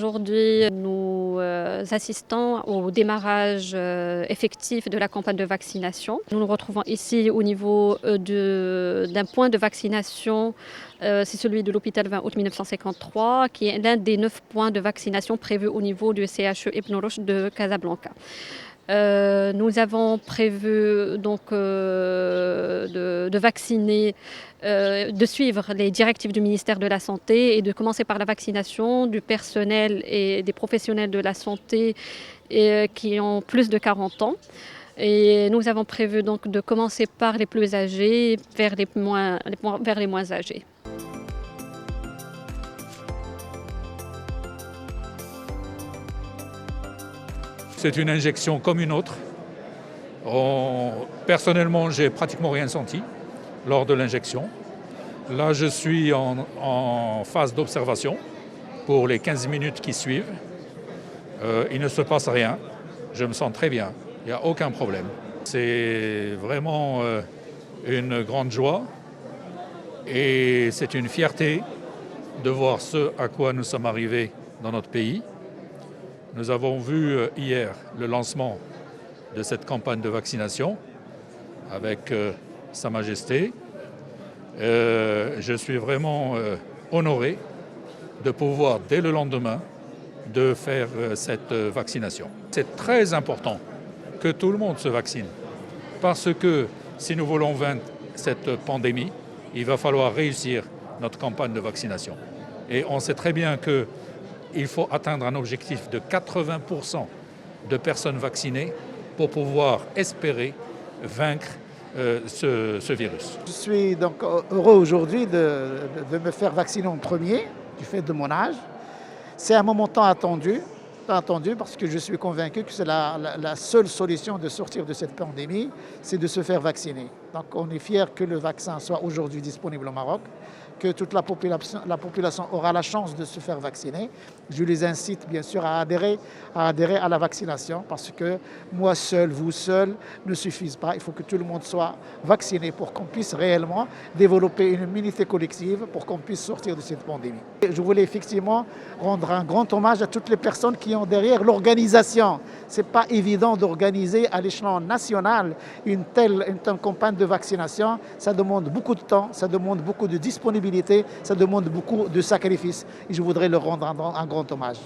Aujourd'hui, nous assistons au démarrage effectif de la campagne de vaccination. Nous nous retrouvons ici au niveau d'un point de vaccination, c'est celui de l'hôpital 20 août 1953, qui est l'un des 9 points de vaccination prévus au niveau du CHE Ibn Rushd de Casablanca. Nous avons prévu donc de vacciner, de suivre les directives du ministère de la Santé et de commencer par la vaccination du personnel et des professionnels de la santé qui ont plus de 40 ans. Et nous avons prévu donc de commencer par les plus âgés vers les moins âgés. C'est une injection comme une autre. Personnellement, j'ai pratiquement rien senti lors de l'injection. Là, je suis en phase d'observation pour les 15 minutes qui suivent. Il ne se passe rien. Je me sens très bien. Il n'y a aucun problème. C'est vraiment une grande joie et c'est une fierté de voir ce à quoi nous sommes arrivés dans notre pays. Nous avons vu hier le lancement de cette campagne de vaccination avec Sa Majesté. Je suis vraiment honoré de pouvoir, dès le lendemain, de faire cette vaccination. C'est très important que tout le monde se vaccine parce que si nous voulons vaincre cette pandémie, il va falloir réussir notre campagne de vaccination. Et on sait très bien qu'il faut atteindre un objectif de 80% de personnes vaccinées pour pouvoir espérer vaincre ce virus. Je suis donc heureux aujourd'hui de me faire vacciner en premier, du fait de mon âge. C'est un moment tant attendu parce que je suis convaincu que c'est la seule solution de sortir de cette pandémie, c'est de se faire vacciner. Donc on est fiers que le vaccin soit aujourd'hui disponible au Maroc, que toute la population aura la chance de se faire vacciner. Je les incite bien sûr à adhérer à la vaccination parce que moi seul, vous seul ne suffisent pas. Il faut que tout le monde soit vacciné pour qu'on puisse réellement développer une immunité collective pour qu'on puisse sortir de cette pandémie. Je voulais effectivement rendre un grand hommage à toutes les personnes qui ont derrière l'organisation. Ce n'est pas évident d'organiser à l'échelon national une telle campagne de vaccination. Ça demande beaucoup de temps, ça demande beaucoup de disponibilité, ça demande beaucoup de sacrifices et je voudrais leur rendre un grand hommage.